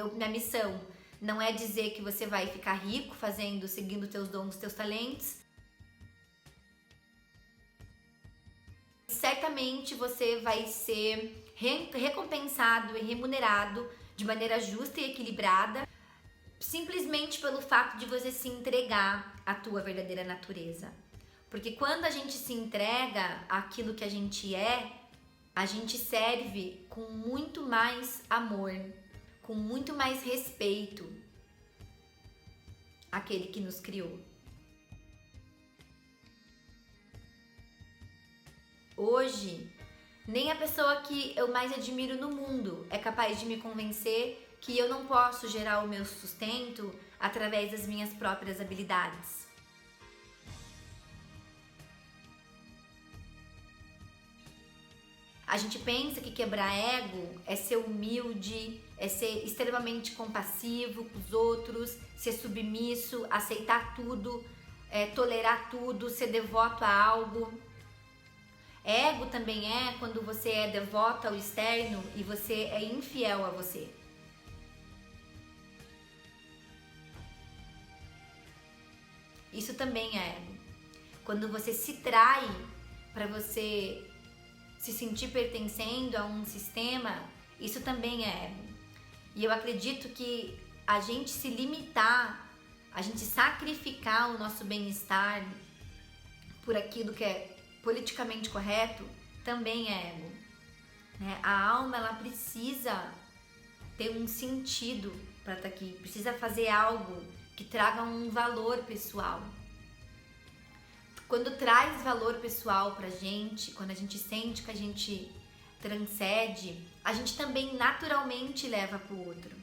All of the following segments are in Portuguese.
minha missão não é dizer que você vai ficar rico seguindo teus dons, teus talentos. Certamente você vai ser recompensado e remunerado de maneira justa e equilibrada, simplesmente pelo fato de você se entregar à tua verdadeira natureza. Porque quando a gente se entrega àquilo que a gente é, a gente serve com muito mais amor, com muito mais respeito àquele que nos criou. Hoje, nem a pessoa que eu mais admiro no mundo é capaz de me convencer que eu não posso gerar o meu sustento através das minhas próprias habilidades. A gente pensa que quebrar ego é ser humilde, é ser extremamente compassivo com os outros, ser submisso, aceitar tudo, tolerar tudo, ser devoto a algo. Ego também é quando você é devoto ao externo e você é infiel a você. Isso também é ego. Quando você se trai para você se sentir pertencendo a um sistema, isso também é ego. E eu acredito que a gente se limitar, a gente sacrificar o nosso bem-estar por aquilo que é politicamente correto, também é ego. A alma, ela precisa ter um sentido para estar aqui, precisa fazer algo que traga um valor pessoal. Quando traz valor pessoal pra gente, quando a gente sente que a gente transcende, a gente também naturalmente leva pro outro.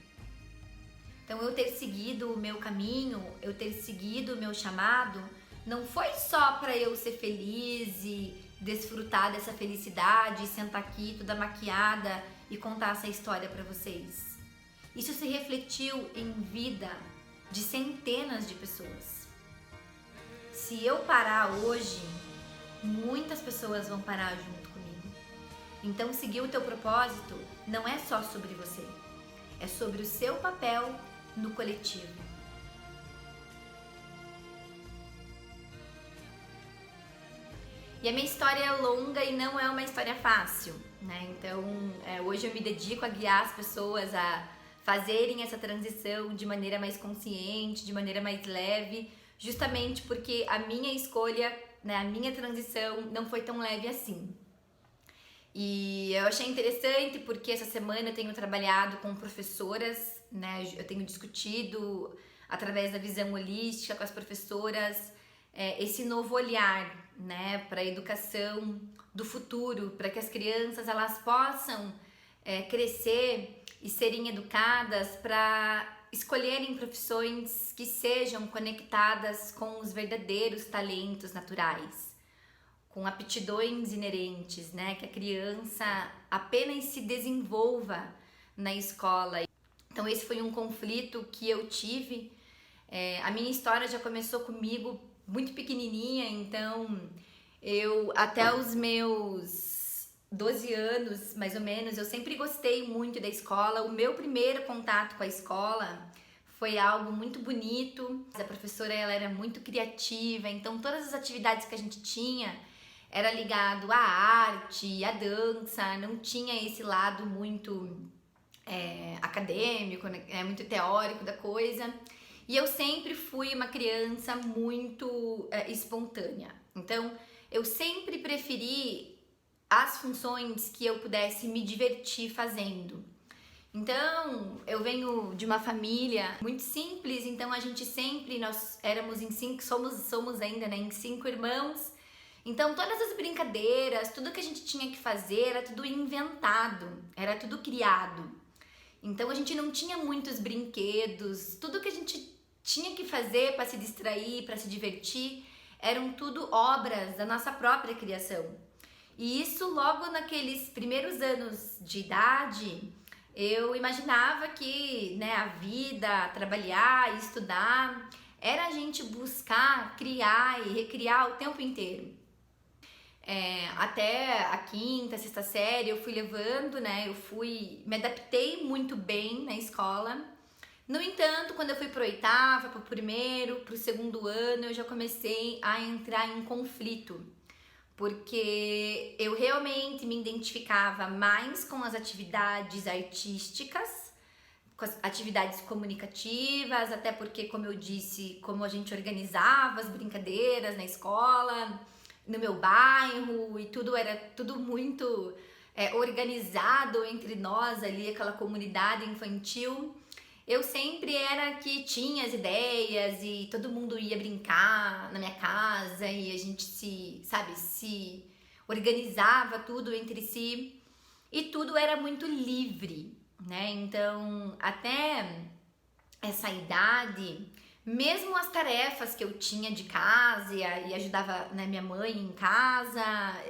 Então eu ter seguido o meu caminho, eu ter seguido o meu chamado, não foi só para eu ser feliz e desfrutar dessa felicidade, sentar aqui toda maquiada e contar essa história para vocês. Isso se refletiu em vida de centenas de pessoas. Se eu parar hoje, muitas pessoas vão parar junto comigo. Então seguir o teu propósito não é só sobre você, é sobre o seu papel no coletivo. E a minha história é longa e não é uma história fácil, né? Então, hoje eu me dedico a guiar as pessoas a fazerem essa transição de maneira mais consciente, de maneira mais leve, justamente porque a minha escolha, né, a minha transição não foi tão leve assim. E eu achei interessante porque essa semana eu tenho trabalhado com professoras, né? Eu tenho discutido através da visão holística com as professoras esse novo olhar, né, para a educação do futuro, para que as crianças elas possam crescer e serem educadas para escolherem profissões que sejam conectadas com os verdadeiros talentos naturais, com aptidões inerentes, né, que a criança apenas se desenvolva na escola. Então esse foi um conflito que eu tive. A minha história já começou comigo muito pequenininha, então eu até os meus 12 anos, mais ou menos, eu sempre gostei muito da escola. O meu primeiro contato com a escola foi algo muito bonito. A professora ela era muito criativa, então todas as atividades que a gente tinha era ligado à arte, à dança, não tinha esse lado muito acadêmico, né, muito teórico da coisa. E eu sempre fui uma criança muito espontânea. Então, eu sempre preferi as funções que eu pudesse me divertir fazendo. Então, eu venho de uma família muito simples, então a gente sempre, nós éramos em 5, somos ainda, né, em 5 irmãos. Então, todas as brincadeiras, tudo que a gente tinha que fazer era tudo inventado, era tudo criado. Então, a gente não tinha muitos brinquedos, tudo que a gente tinha que fazer para se distrair, para se divertir, eram tudo obras da nossa própria criação. E isso logo naqueles primeiros anos de idade, eu imaginava que, né, a vida, trabalhar, estudar, era a gente buscar, criar e recriar o tempo inteiro. Até a quinta, sexta série eu fui levando, né? Me adaptei muito bem na escola. No entanto, quando eu fui pro oitava, pro primeiro, pro segundo ano, eu já comecei a entrar em conflito, porque eu realmente me identificava mais com as atividades artísticas, com as atividades comunicativas, até porque, como eu disse, como a gente organizava as brincadeiras na escola, no meu bairro, e tudo era tudo muito organizado entre nós ali, aquela comunidade infantil. Eu sempre era que tinha as ideias e todo mundo ia brincar na minha casa e a gente se organizava tudo entre si e tudo era muito livre, né? Então, até essa idade, mesmo as tarefas que eu tinha de casa e ajudava, né, minha mãe em casa,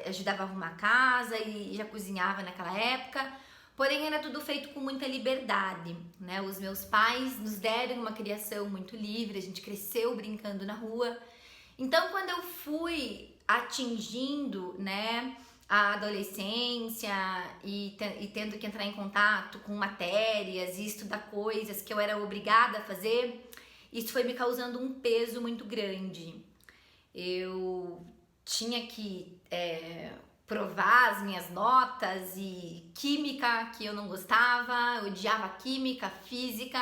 ajudava a arrumar a casa e já cozinhava naquela época. Porém, era tudo feito com muita liberdade, né? Os meus pais nos deram uma criação muito livre, a gente cresceu brincando na rua. Então, quando eu fui atingindo, né, a adolescência e tendo que entrar em contato com matérias e estudar coisas que eu era obrigada a fazer, isso foi me causando um peso muito grande. Eu tinha que provar as minhas notas e química que eu não gostava, eu odiava química, física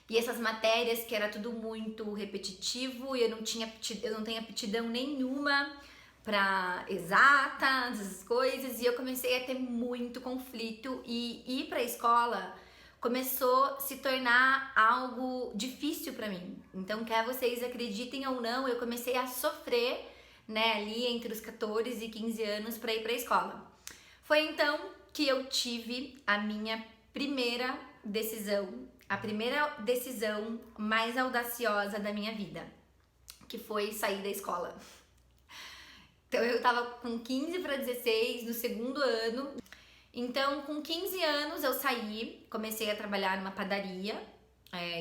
e essas matérias que era tudo muito repetitivo e eu não tenho aptidão nenhuma para exatas, essas coisas, e eu comecei a ter muito conflito e ir para a escola começou a se tornar algo difícil para mim. Então, quer vocês acreditem ou não, eu comecei a sofrer, né, ali entre os 14 e 15 anos para ir para a escola. Foi então que eu tive a minha primeira decisão, a primeira decisão mais audaciosa da minha vida, que foi sair da escola. Então eu tava com 15 para 16 no segundo ano. Então, com 15 anos eu saí, comecei a trabalhar numa padaria,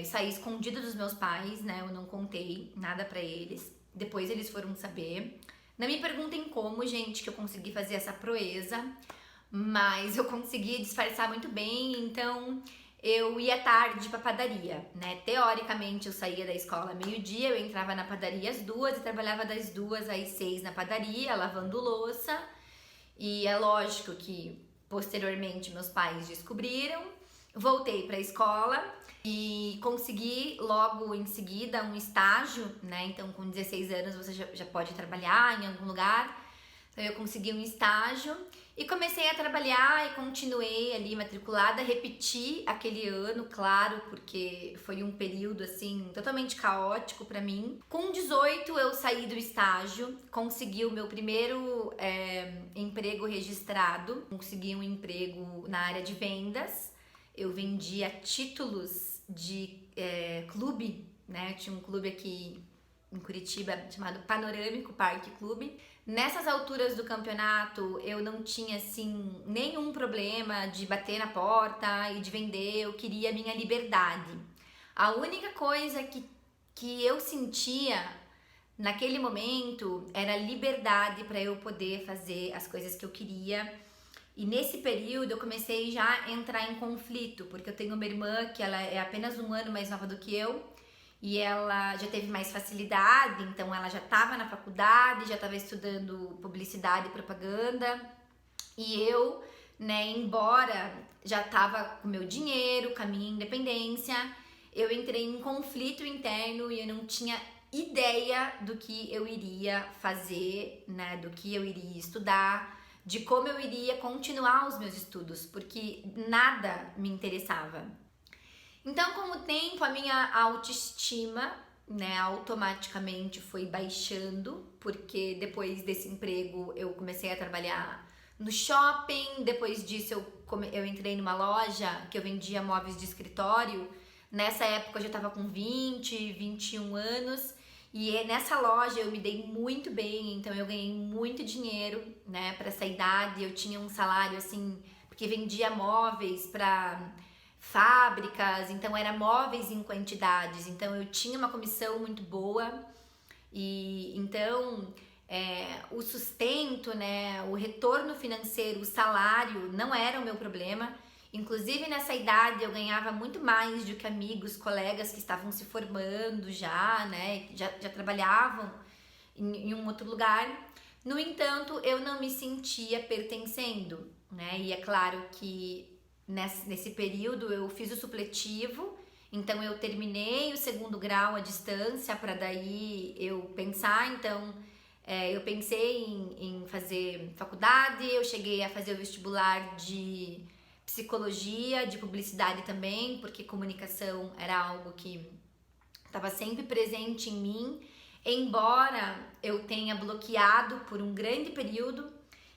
saí escondida dos meus pais, né? Eu não contei nada pra eles. Depois eles foram saber. Não me perguntem como, gente, que eu consegui fazer essa proeza, mas eu consegui disfarçar muito bem, então eu ia tarde pra padaria, né? Teoricamente eu saía da escola meio-dia, eu entrava na padaria às 2 e trabalhava das 2 às 6 na padaria, lavando louça. E é lógico que posteriormente meus pais descobriram, voltei para a escola e consegui logo em seguida um estágio, né? Então com 16 anos você já pode trabalhar em algum lugar. Então eu consegui um estágio e comecei a trabalhar e continuei ali matriculada, repeti aquele ano, claro, porque foi um período assim totalmente caótico para mim. Com 18 eu saí do estágio, consegui o meu primeiro emprego registrado, consegui um emprego na área de vendas. Eu vendia títulos de clube, né? Tinha um clube aqui em Curitiba chamado Panorâmico Parque Clube. Nessas alturas do campeonato eu não tinha assim nenhum problema de bater na porta e de vender, eu queria a minha liberdade. A única coisa que eu sentia naquele momento era liberdade para eu poder fazer as coisas que eu queria. E nesse período eu comecei já a entrar em conflito, porque eu tenho uma irmã que ela é apenas um ano mais nova do que eu, e ela já teve mais facilidade, então ela já estava na faculdade, já estava estudando publicidade e propaganda. E eu, né, embora já estava com meu dinheiro, com a minha independência, eu entrei em conflito interno e eu não tinha ideia do que eu iria fazer, né, do que eu iria estudar, de como eu iria continuar os meus estudos, porque nada me interessava. Então, com o tempo, a minha autoestima, né, automaticamente foi baixando, porque depois desse emprego eu comecei a trabalhar no shopping. Depois disso eu entrei numa loja que eu vendia móveis de escritório. Nessa época eu já estava com 20, 21 anos e nessa loja eu me dei muito bem, então eu ganhei muito dinheiro, né, para essa idade. Eu tinha um salário assim, porque vendia móveis para fábricas, então era móveis em quantidades, então eu tinha uma comissão muito boa e então o sustento, né, o retorno financeiro, o salário não era o meu problema. Inclusive nessa idade eu ganhava muito mais do que amigos, colegas que estavam se formando já, né, já trabalhavam em um outro lugar. No entanto, eu não me sentia pertencendo, né? E é claro que nesse período eu fiz o supletivo, então eu terminei o segundo grau à distância para daí eu pensar. Então eu pensei em fazer faculdade, eu cheguei a fazer o vestibular de psicologia, de publicidade também, porque comunicação era algo que estava sempre presente em mim, embora eu tenha bloqueado por um grande período.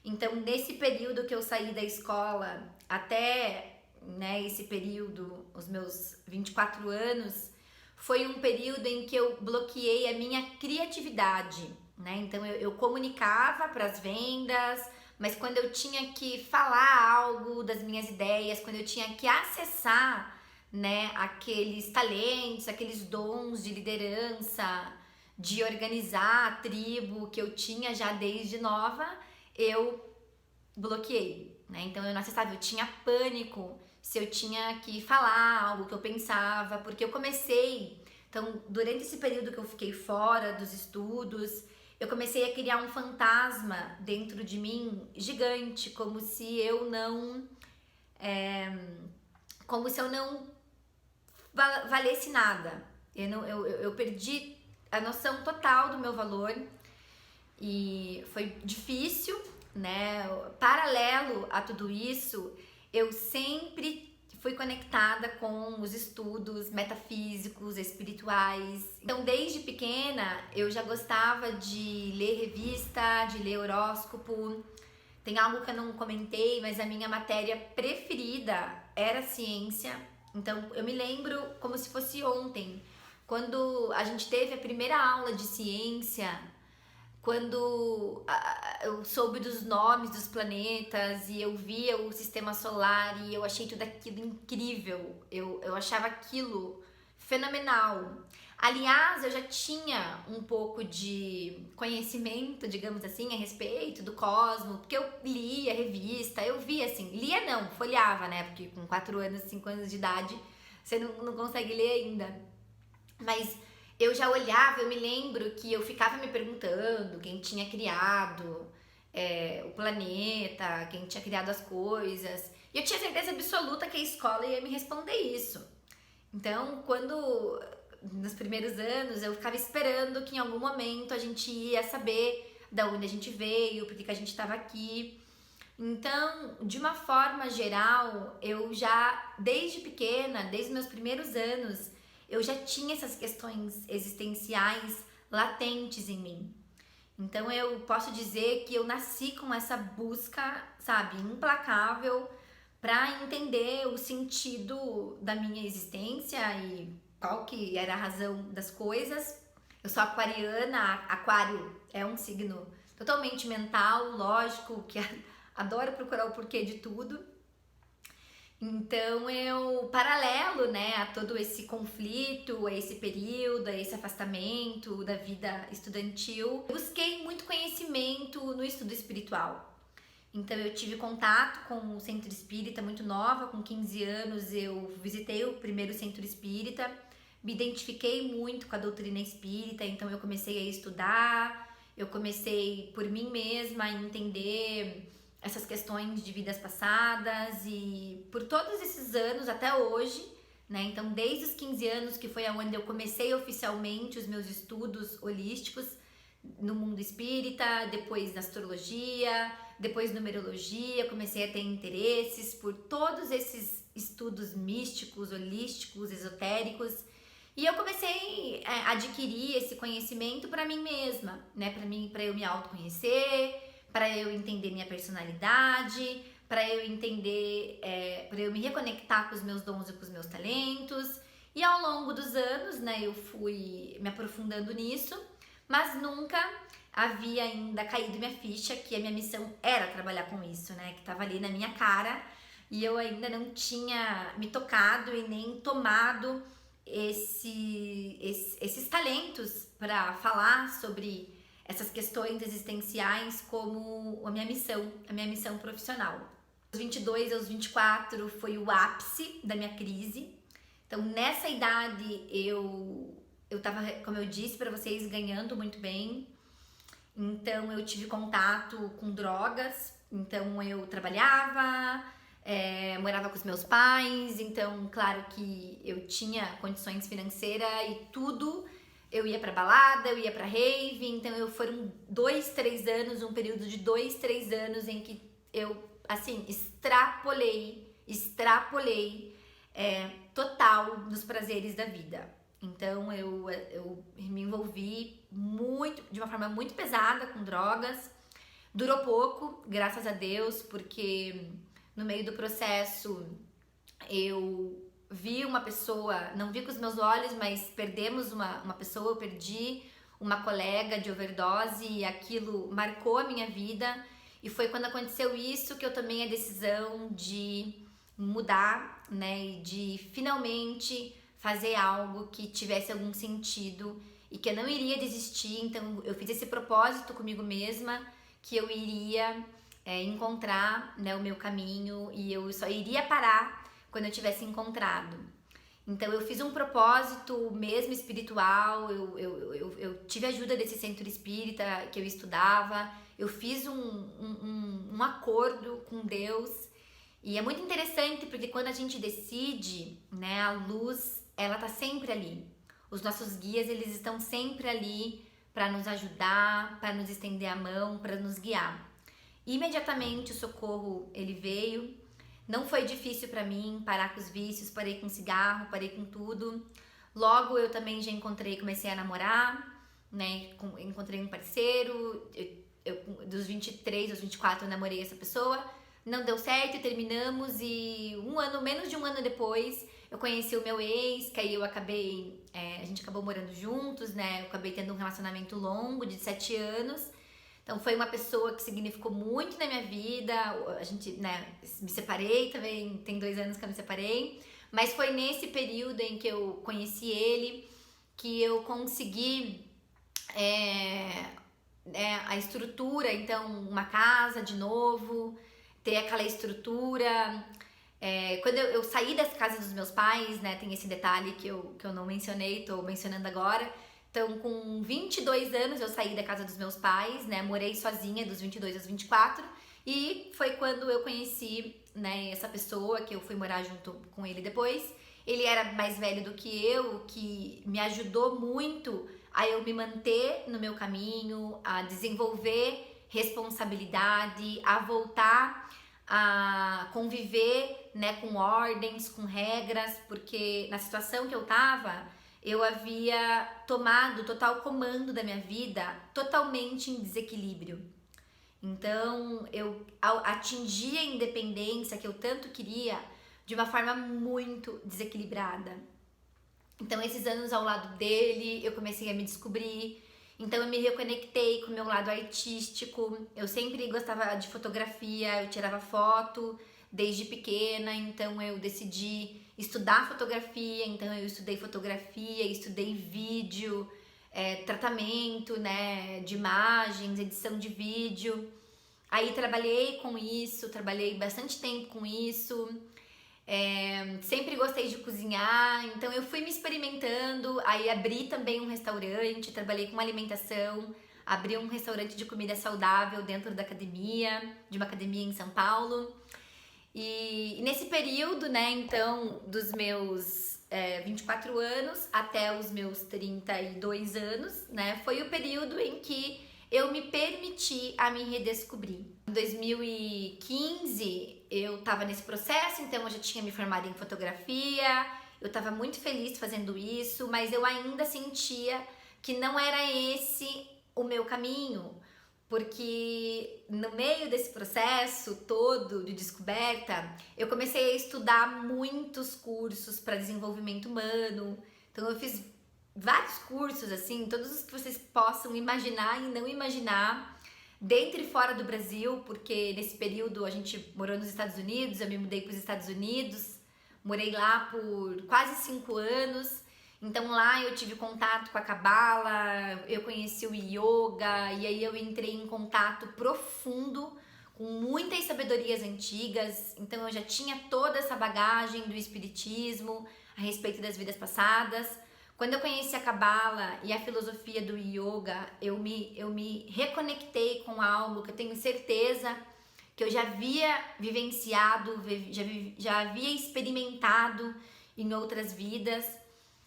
Então, nesse período que eu saí da escola até, né, esse período, os meus 24 anos, foi um período em que eu bloqueei a minha criatividade, né? Então, eu comunicava para as vendas, mas quando eu tinha que falar algo das minhas ideias, quando eu tinha que acessar, né, aqueles talentos, aqueles dons de liderança, de organizar a tribo que eu tinha já desde nova, eu bloqueei, né? Então eu não acessava, eu tinha pânico se eu tinha que falar algo que eu pensava, porque eu comecei, então durante esse período que eu fiquei fora dos estudos, eu comecei a criar um fantasma dentro de mim gigante, como se eu não valesse nada. Eu perdi a noção total do meu valor e foi difícil, né? Paralelo a tudo isso, eu sempre fui conectada com os estudos metafísicos, espirituais. Então, desde pequena, eu já gostava de ler revista, de ler horóscopo. Tem algo que eu não comentei, mas a minha matéria preferida era ciência. Então, eu me lembro como se fosse ontem, quando a gente teve a primeira aula de ciência, quando eu soube dos nomes dos planetas e eu via o sistema solar e eu achei tudo aquilo incrível, eu achava aquilo fenomenal. Aliás, eu já tinha um pouco de conhecimento, digamos assim, a respeito do cosmos, porque eu lia revista, eu via assim, lia não, folheava, né, porque com 4 anos, 5 anos de idade, você não consegue ler ainda, mas eu já olhava, eu me lembro que eu ficava me perguntando quem tinha criado o planeta, quem tinha criado as coisas. E eu tinha certeza absoluta que a escola ia me responder isso. Então, nos primeiros anos, eu ficava esperando que em algum momento a gente ia saber da onde a gente veio, por que a gente estava aqui. Então, de uma forma geral, eu já, desde pequena, desde meus primeiros anos, eu já tinha essas questões existenciais latentes em mim. Então eu posso dizer que eu nasci com essa busca, sabe, implacável para entender o sentido da minha existência e qual que era a razão das coisas. Eu sou aquariana, aquário é um signo totalmente mental, lógico, que adora procurar o porquê de tudo. Então eu, paralelo, né, a todo esse conflito, a esse período, a esse afastamento da vida estudantil, busquei muito conhecimento no estudo espiritual. Então eu tive contato com o centro espírita muito nova, com 15 anos eu visitei o primeiro centro espírita, me identifiquei muito com a doutrina espírita, então eu comecei a estudar, eu comecei por mim mesma a entender essas questões de vidas passadas e por todos esses anos até hoje, né? Então, desde os 15 anos, que foi onde eu comecei oficialmente os meus estudos holísticos no mundo espírita, depois na astrologia, depois numerologia, comecei a ter interesses por todos esses estudos místicos, holísticos, esotéricos. E eu comecei a adquirir esse conhecimento para mim mesma, né? Para eu me autoconhecer, para eu entender minha personalidade, para eu entender, para eu me reconectar com os meus dons e com os meus talentos. E ao longo dos anos, né, eu fui me aprofundando nisso, mas nunca havia ainda caído minha ficha que a minha missão era trabalhar com isso, né, que estava ali na minha cara e eu ainda não tinha me tocado e nem tomado esses talentos para falar sobre essas questões existenciais como a minha missão profissional. Dos 22 aos 24 foi o ápice da minha crise. Então, nessa idade, eu tava, como eu disse para vocês, ganhando muito bem. Então, eu tive contato com drogas. Então, eu trabalhava, morava com os meus pais. Então, claro que eu tinha condições financeiras e tudo. Eu ia pra balada, eu ia pra rave. Então, foram 2, 3 anos, um período de 2, 3 anos em que eu, assim, extrapolei total nos prazeres da vida. Então eu me envolvi de uma forma muito pesada com drogas. Durou pouco, graças a Deus, porque no meio do processo eu vi uma pessoa, não vi com os meus olhos, mas perdemos uma pessoa, eu perdi uma colega de overdose e aquilo marcou a minha vida. E foi quando aconteceu isso que eu tomei a decisão de mudar, né, e de finalmente fazer algo que tivesse algum sentido e que eu não iria desistir. Então eu fiz esse propósito comigo mesma que eu iria encontrar, né, o meu caminho e eu só iria parar quando eu tivesse encontrado. Então eu fiz um propósito mesmo espiritual, eu tive ajuda desse centro espírita que eu estudava, eu fiz um acordo com Deus. E é muito interessante porque quando a gente decide, né, a luz, ela tá sempre ali. Os nossos guias, eles estão sempre ali para nos ajudar, para nos estender a mão, para nos guiar. Imediatamente o socorro, ele veio. Não foi difícil para mim parar com os vícios, parei com cigarro, parei com tudo. Logo eu também já comecei a namorar, né, encontrei um parceiro, dos 23 aos 24 eu namorei essa pessoa. Não deu certo e terminamos e menos de um ano depois, eu conheci o meu ex, que aí a gente acabou morando juntos, né? Eu acabei tendo um relacionamento longo de 7 anos. Então foi uma pessoa que significou muito na minha vida. A gente, né, me separei também, tem 2 anos que eu me separei. Mas foi nesse período em que eu conheci ele que eu consegui a estrutura, então uma casa de novo, ter aquela estrutura. Quando eu saí das casas dos meus pais, né, tem esse detalhe que eu não mencionei, tô mencionando agora. Então, com 22 anos eu saí da casa dos meus pais, né, morei sozinha dos 22 aos 24 e foi quando eu conheci, né, essa pessoa que eu fui morar junto com ele depois. Ele era mais velho do que eu, o que me ajudou muito a eu me manter no meu caminho, a desenvolver responsabilidade, a voltar a conviver, né, com ordens, com regras, porque na situação que eu tava, eu havia tomado total comando da minha vida, totalmente em desequilíbrio. Então, eu atingi a independência que eu tanto queria de uma forma muito desequilibrada. Então, esses anos ao lado dele, eu comecei a me descobrir. Então, eu me reconectei com o meu lado artístico. Eu sempre gostava de fotografia, eu tirava foto desde pequena. Então, eu decidi estudar fotografia. Então, eu estudei fotografia, estudei vídeo, tratamento, né, de imagens, edição de vídeo. Aí, trabalhei com isso, trabalhei bastante tempo com isso. Sempre gostei de cozinhar, então eu fui me experimentando, aí abri também um restaurante, trabalhei com alimentação, abri um restaurante de comida saudável dentro da academia, de uma academia em São Paulo. E nesse período, né, então, dos meus 24 anos até os meus 32 anos, né, foi o período em que eu me permiti a me redescobrir. Em 2015, eu tava nesse processo, então eu já tinha me formado em fotografia, eu tava muito feliz fazendo isso, mas eu ainda sentia que não era esse o meu caminho, porque no meio desse processo todo de descoberta, eu comecei a estudar muitos cursos para desenvolvimento humano, então eu fiz vários cursos, assim, todos os que vocês possam imaginar e não imaginar, dentro e fora do Brasil, porque nesse período a gente morou nos Estados Unidos, eu me mudei para os Estados Unidos, morei lá por quase 5 anos, Então lá eu tive contato com a Cabala, eu conheci o Yoga e aí eu entrei em contato profundo com muitas sabedorias antigas. Então eu já tinha toda essa bagagem do espiritismo a respeito das vidas passadas. Quando eu conheci a Cabala e a filosofia do Yoga, eu me reconectei com algo que eu tenho certeza que eu já havia vivenciado, já havia experimentado em outras vidas.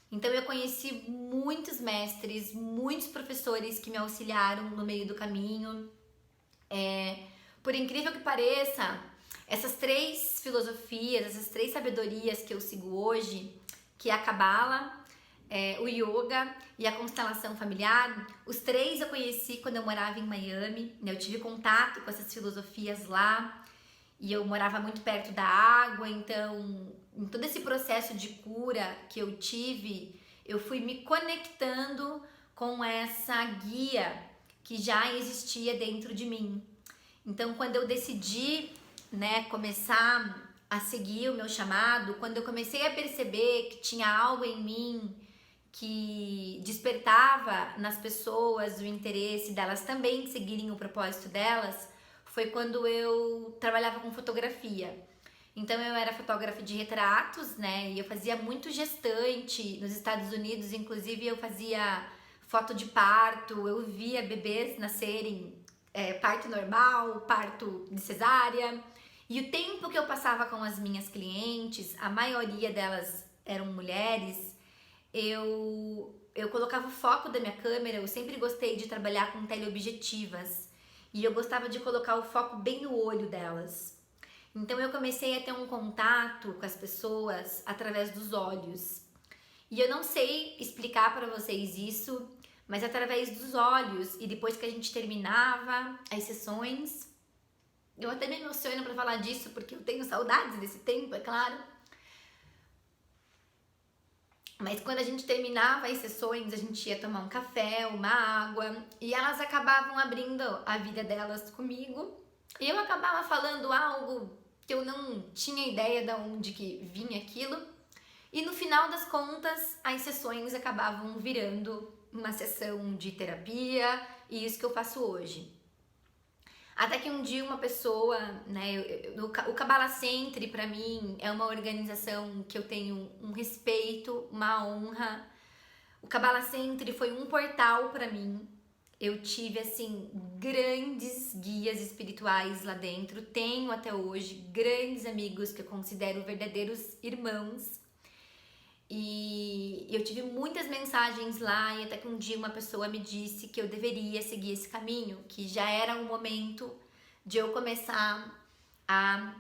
Então eu conheci muitos mestres, muitos professores que me auxiliaram no meio do caminho. Por incrível que pareça, essas 3 filosofias, essas 3 sabedorias que eu sigo hoje, que é a Cabala, o Yoga e a constelação familiar, os 3 eu conheci quando eu morava em Miami, né? Eu tive contato com essas filosofias lá e eu morava muito perto da água, então em todo esse processo de cura que eu tive, eu fui me conectando com essa guia que já existia dentro de mim. Então, quando eu decidi, né, começar a seguir o meu chamado, quando eu comecei a perceber que tinha algo em mim que despertava nas pessoas o interesse delas também seguirem o propósito delas, foi quando eu trabalhava com fotografia. Então eu era fotógrafa de retratos, né? E eu fazia muito gestante nos Estados Unidos, inclusive eu fazia foto de parto, eu via bebês nascerem, parto normal, parto de cesárea. E o tempo que eu passava com as minhas clientes, a maioria delas eram mulheres, eu colocava o foco da minha câmera, eu sempre gostei de trabalhar com teleobjetivas. E eu gostava de colocar o foco bem no olho delas. Então eu comecei a ter um contato com as pessoas através dos olhos. E eu não sei explicar para vocês isso, mas através dos olhos. E depois que a gente terminava as sessões, eu até me emociono para falar disso, porque eu tenho saudades desse tempo, é claro. Mas quando a gente terminava as sessões, a gente ia tomar um café, uma água, e elas acabavam abrindo a vida delas comigo. E eu acabava falando algo que eu não tinha ideia de onde que vinha aquilo. E no final das contas, as sessões acabavam virando uma sessão de terapia, e isso que eu faço hoje. Até que um dia uma pessoa, né, o Cabala Center para mim é uma organização que eu tenho um respeito, uma honra. O Cabala Center foi um portal para mim. Eu tive assim grandes guias espirituais lá dentro, tenho até hoje grandes amigos que eu considero verdadeiros irmãos. E eu tive muitas mensagens lá e até que um dia uma pessoa me disse que eu deveria seguir esse caminho, que já era o momento de eu começar a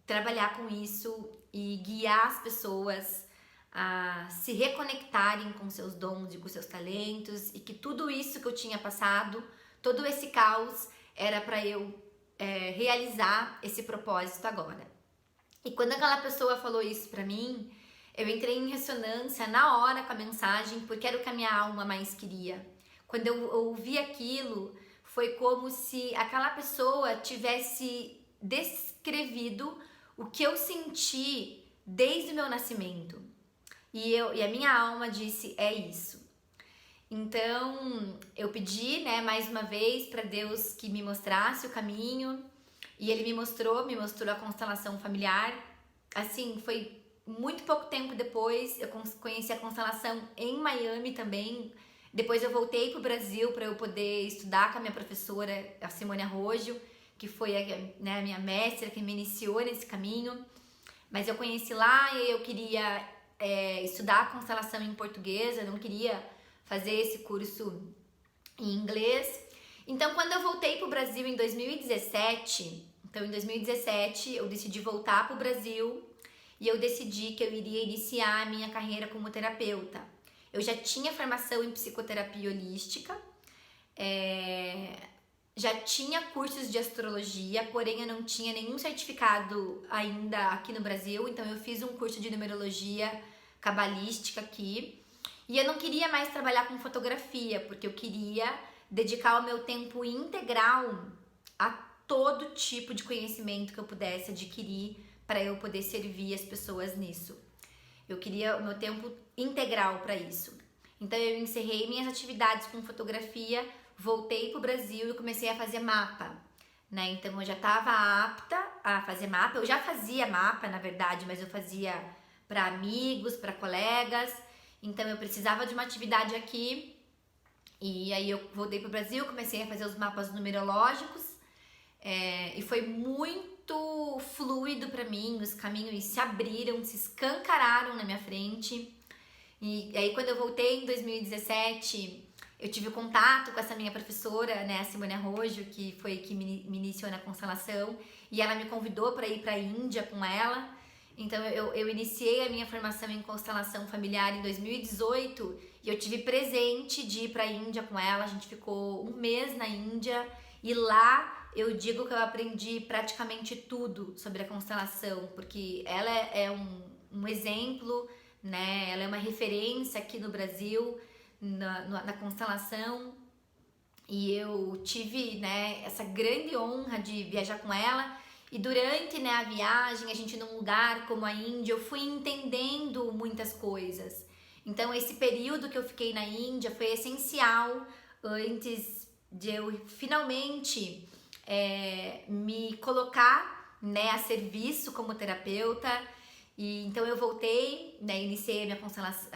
trabalhar com isso e guiar as pessoas a se reconectarem com seus dons e com seus talentos, e que tudo isso que eu tinha passado, todo esse caos, era para eu realizar esse propósito agora. E quando aquela pessoa falou isso para mim, eu entrei em ressonância na hora com a mensagem, porque era o que a minha alma mais queria. Quando eu ouvi aquilo, foi como se aquela pessoa tivesse descrevido o que eu senti desde o meu nascimento. E a minha alma disse, é isso. Então, eu pedi, né, mais uma vez para Deus que me mostrasse o caminho, e Ele me mostrou a constelação familiar. Assim, foi muito pouco tempo depois, eu conheci a constelação em Miami também. Depois eu voltei pro Brasil para eu poder estudar com a minha professora, a Simone Arrojo, que foi a minha mestra que me iniciou nesse caminho. Mas eu conheci lá e eu queria estudar a constelação em português, eu não queria fazer esse curso em inglês. Então, quando eu voltei pro Brasil em 2017, eu decidi voltar pro Brasil. E eu decidi que eu iria iniciar a minha carreira como terapeuta. Eu já tinha formação em psicoterapia holística, já tinha cursos de astrologia, porém eu não tinha nenhum certificado ainda aqui no Brasil, então eu fiz um curso de numerologia cabalística aqui. E eu não queria mais trabalhar com fotografia, porque eu queria dedicar o meu tempo integral a todo tipo de conhecimento que eu pudesse adquirir para eu poder servir as pessoas nisso. Eu queria o meu tempo integral para isso. Então eu encerrei minhas atividades com fotografia, voltei pro Brasil e comecei a fazer mapa, né? Então eu já estava apta a fazer mapa. Eu já fazia mapa, na verdade, mas eu fazia para amigos, para colegas. Então eu precisava de uma atividade aqui. E aí eu voltei pro Brasil, comecei a fazer os mapas numerológicos. E foi muito fluido para mim, os caminhos se abriram, se escancararam na minha frente. E aí quando eu voltei em 2017, eu tive contato com essa minha professora, né, a Simone Arrojo, que foi que me iniciou na constelação, e ela me convidou para ir para a Índia com ela. Então eu iniciei a minha formação em constelação familiar em 2018 e eu tive presente de ir para a Índia com ela. A gente ficou um mês na Índia e lá eu digo que eu aprendi praticamente tudo sobre a constelação, porque ela é um exemplo, né? Ela é uma referência aqui no Brasil na constelação, e eu tive, né, essa grande honra de viajar com ela. E durante, né, a viagem, a gente num lugar como a Índia, eu fui entendendo muitas coisas. Então esse período que eu fiquei na Índia foi essencial antes de eu finalmente me colocar, né, a serviço como terapeuta. E então eu voltei, né, iniciei a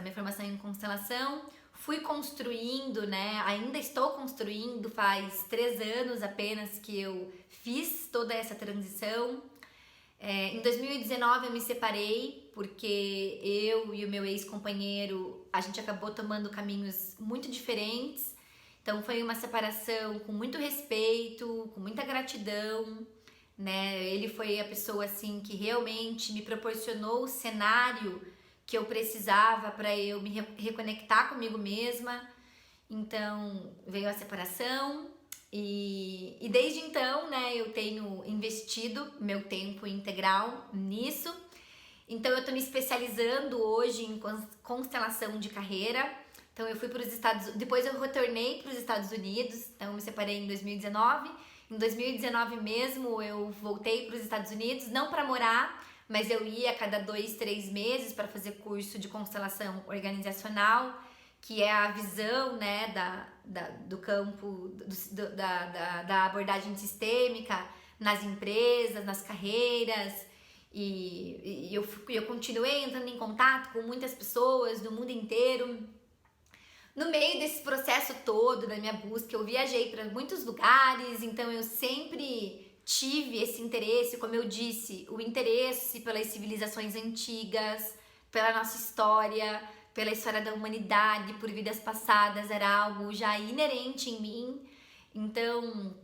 minha formação em constelação, fui construindo, né, ainda estou construindo, faz 3 anos apenas que eu fiz toda essa transição. Em 2019 eu me separei porque eu e o meu ex-companheiro, a gente acabou tomando caminhos muito diferentes. Então foi uma separação com muito respeito, com muita gratidão, né? Ele foi a pessoa assim que realmente me proporcionou o cenário que eu precisava para eu me reconectar comigo mesma. Então veio a separação e desde então, né, eu tenho investido meu tempo integral nisso. Então eu tô me especializando hoje em constelação de carreira. Então eu fui para os depois eu retornei para os Estados Unidos. Então eu me separei em 2019. Em 2019 mesmo eu voltei para os Estados Unidos, não para morar, mas eu ia a cada 2, 3 meses para fazer curso de constelação organizacional, que é a visão, né, do campo da abordagem sistêmica nas empresas, nas carreiras. E eu continuei entrando em contato com muitas pessoas do mundo inteiro. No meio desse processo todo da minha busca, eu viajei para muitos lugares, então eu sempre tive esse interesse, como eu disse, o interesse pelas civilizações antigas, pela nossa história, pela história da humanidade, por vidas passadas, era algo já inerente em mim. Então,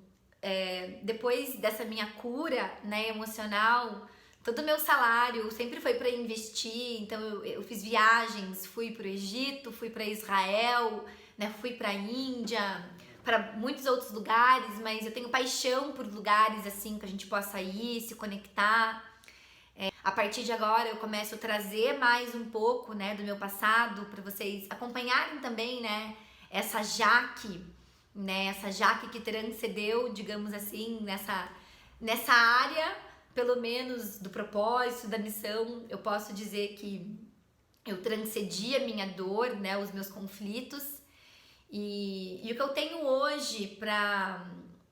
depois dessa minha cura, né, emocional, todo o meu salário sempre foi para investir. Então eu fiz viagens, fui para o Egito, fui para Israel, né, fui para a Índia, para muitos outros lugares, mas eu tenho paixão por lugares assim que a gente possa ir, se conectar. A partir de agora eu começo a trazer mais um pouco, né, do meu passado para vocês acompanharem também, né, essa Jaque, né, essa Jaque que transcendeu, digamos assim, nessa área, pelo menos do propósito, da missão. Eu posso dizer que eu transcendi a minha dor, né, os meus conflitos, e o que eu tenho hoje para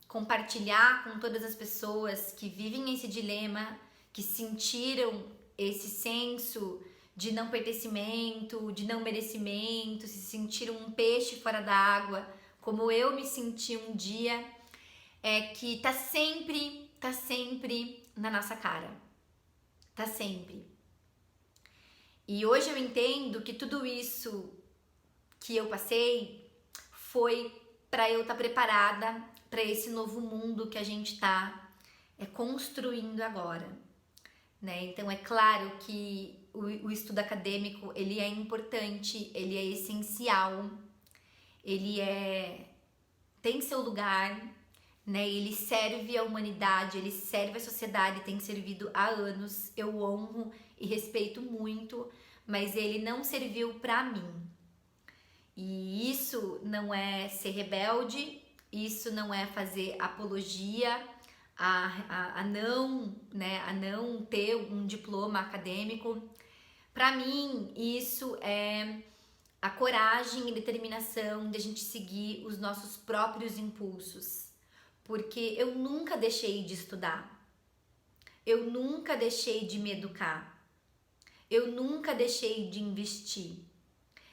compartilhar com todas as pessoas que vivem esse dilema, que sentiram esse senso de não pertencimento, de não merecimento, se sentiram um peixe fora da água, como eu me senti um dia, é que tá sempre na nossa cara. Tá sempre. E hoje eu entendo que tudo isso que eu passei foi para eu estar preparada para esse novo mundo que a gente tá construindo agora, né? Então é claro que o estudo acadêmico, ele é importante, ele é essencial, ele tem seu lugar, né? Ele serve à humanidade, ele serve à sociedade, tem servido há anos. Eu honro e respeito muito, mas ele não serviu para mim. E isso não é ser rebelde, isso não é fazer apologia a não, né, a não ter um diploma acadêmico, Para mim, isso é a coragem e determinação de a gente seguir os nossos próprios impulsos. Porque eu nunca deixei de estudar, eu nunca deixei de me educar, eu nunca deixei de investir.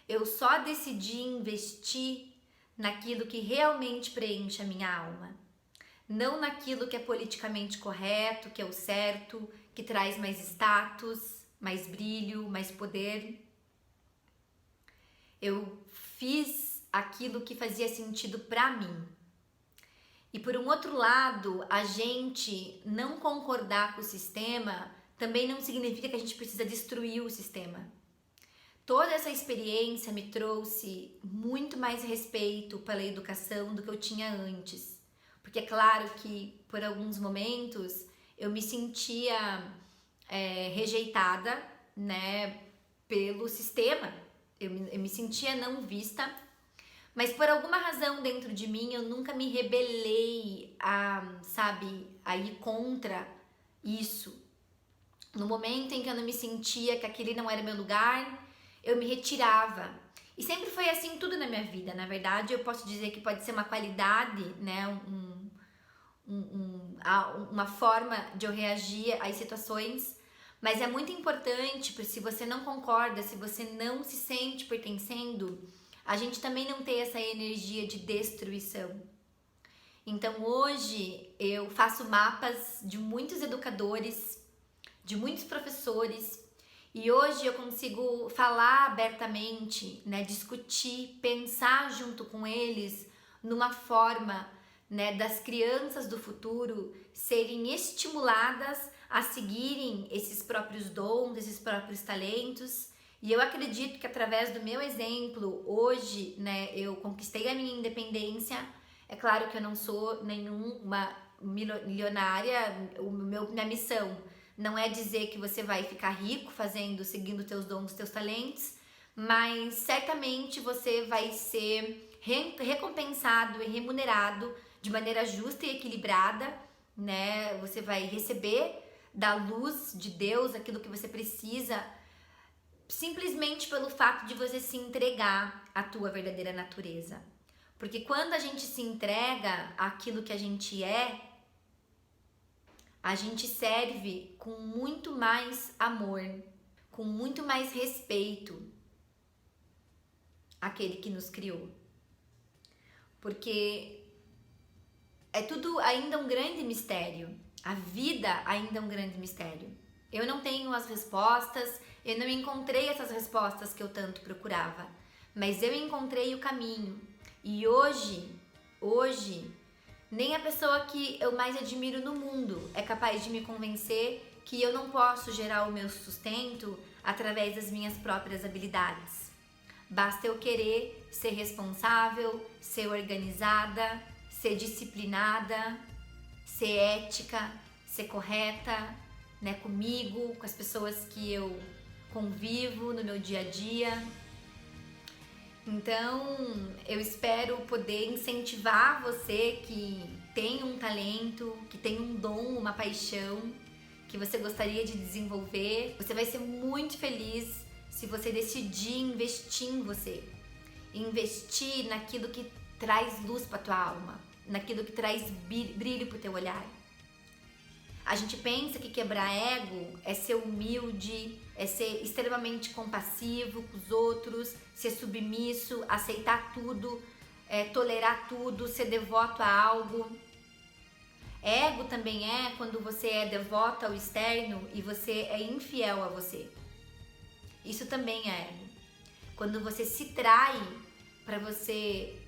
Eu só decidi investir naquilo que realmente preenche a minha alma. Não naquilo que é politicamente correto, que é o certo, que traz mais status, mais brilho, mais poder. Eu fiz aquilo que fazia sentido pra mim. E por um outro lado, a gente não concordar com o sistema também não significa que a gente precisa destruir o sistema. Toda essa experiência me trouxe muito mais respeito pela educação do que eu tinha antes. Porque é claro que por alguns momentos eu me sentia rejeitada, né, pelo sistema. Eu me sentia não vista, mas por alguma razão dentro de mim eu nunca me rebelei a ir contra isso. No momento em que eu não me sentia que aquele não era meu lugar, eu me retirava. E sempre foi assim tudo na minha vida. Na verdade, eu posso dizer que pode ser uma qualidade, né, uma forma de eu reagir às situações, mas é muito importante, porque se você não concorda, se você não se sente pertencendo, a gente também não ter essa energia de destruição. Então hoje eu faço mapas de muitos educadores, de muitos professores, e hoje eu consigo falar abertamente, né, discutir, pensar junto com eles numa forma, né, das crianças do futuro serem estimuladas a seguirem esses próprios dons, esses próprios talentos. E eu acredito que através do meu exemplo, hoje, né, eu conquistei a minha independência. É claro que eu não sou nenhuma milionária, minha missão não é dizer que você vai ficar rico seguindo teus dons, teus talentos, mas certamente você vai ser recompensado e remunerado de maneira justa e equilibrada, né? Você vai receber da luz de Deus aquilo que você precisa, simplesmente pelo fato de você se entregar à tua verdadeira natureza. Porque quando a gente se entrega àquilo que a gente serve com muito mais amor, com muito mais respeito àquele que nos criou. Porque é tudo ainda um grande mistério. A vida ainda é um grande mistério. Eu não tenho as respostas, eu não encontrei essas respostas que eu tanto procurava, mas eu encontrei o caminho. E hoje, nem a pessoa que eu mais admiro no mundo é capaz de me convencer que eu não posso gerar o meu sustento através das minhas próprias habilidades. Basta eu querer ser responsável, ser organizada, ser disciplinada, ser ética, ser correta, né, comigo, com as pessoas que eu convivo no meu dia a dia. Então, eu espero poder incentivar você que tem um talento, que tem um dom, uma paixão, que você gostaria de desenvolver. Você vai ser muito feliz se você decidir investir em você. Investir naquilo que traz luz para tua alma, naquilo que traz brilho pro teu olhar. A gente pensa que quebrar ego é ser humilde, é ser extremamente compassivo com os outros, ser submisso, aceitar tudo, tolerar tudo, ser devoto a algo. Ego também é quando você é devoto ao externo e você é infiel a você. Isso também é ego. Quando você se trai para você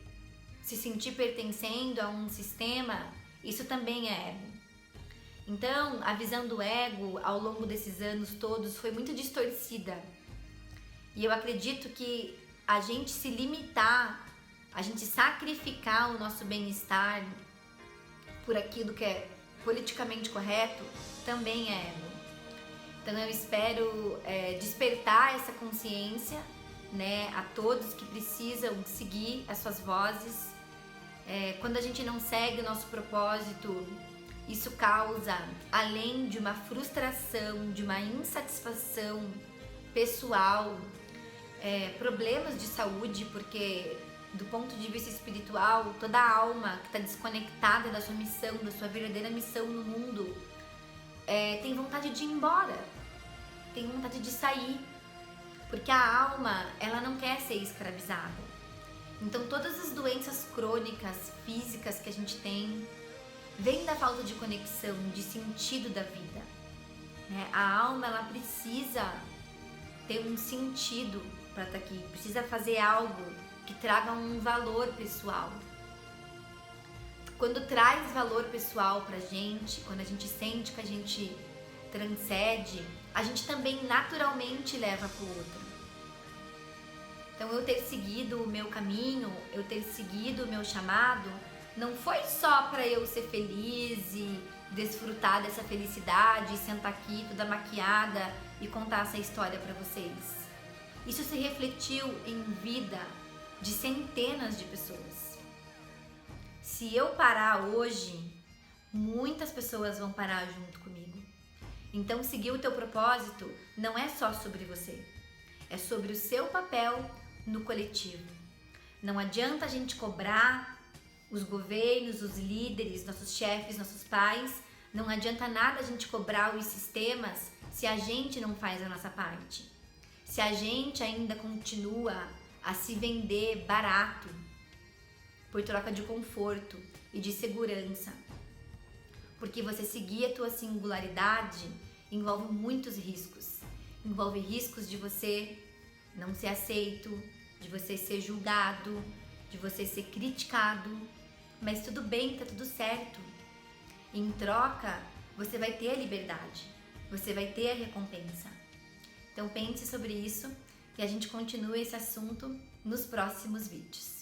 se sentir pertencendo a um sistema, isso também é ego. Então, a visão do ego ao longo desses anos todos foi muito distorcida. E eu acredito que a gente se limitar, a gente sacrificar o nosso bem-estar por aquilo que é politicamente correto, também é ego. Então eu espero despertar essa consciência, né, a todos que precisam seguir as suas vozes. Quando a gente não segue o nosso propósito, isso causa, além de uma frustração, de uma insatisfação pessoal, problemas de saúde, porque do ponto de vista espiritual, toda alma que está desconectada da sua missão, da sua verdadeira missão no mundo, tem vontade de ir embora, tem vontade de sair, porque a alma, ela não quer ser escravizada. Então todas as doenças crônicas, físicas que a gente tem, vem da falta de conexão, de sentido da vida, né? A alma, ela precisa ter um sentido para estar aqui, precisa fazer algo que traga um valor pessoal. Quando traz valor pessoal pra gente, quando a gente sente que a gente transcende, a gente também naturalmente leva pro outro. Então eu ter seguido o meu caminho, eu ter seguido o meu chamado, não foi só para eu ser feliz e desfrutar dessa felicidade, sentar aqui toda maquiada e contar essa história para vocês. Isso se refletiu em vida de centenas de pessoas. Se eu parar hoje, muitas pessoas vão parar junto comigo. Então seguir o teu propósito não é só sobre você, é sobre o seu papel no coletivo. Não adianta a gente cobrar os governos, os líderes, nossos chefes, nossos pais, não adianta nada a gente cobrar os sistemas se a gente não faz a nossa parte. Se a gente ainda continua a se vender barato por troca de conforto e de segurança. Porque você seguir a tua singularidade envolve muitos riscos. Envolve riscos de você não ser aceito, de você ser julgado, de você ser criticado. Mas tudo bem, tá tudo certo. Em troca, você vai ter a liberdade, você vai ter a recompensa. Então pense sobre isso e a gente continua esse assunto nos próximos vídeos.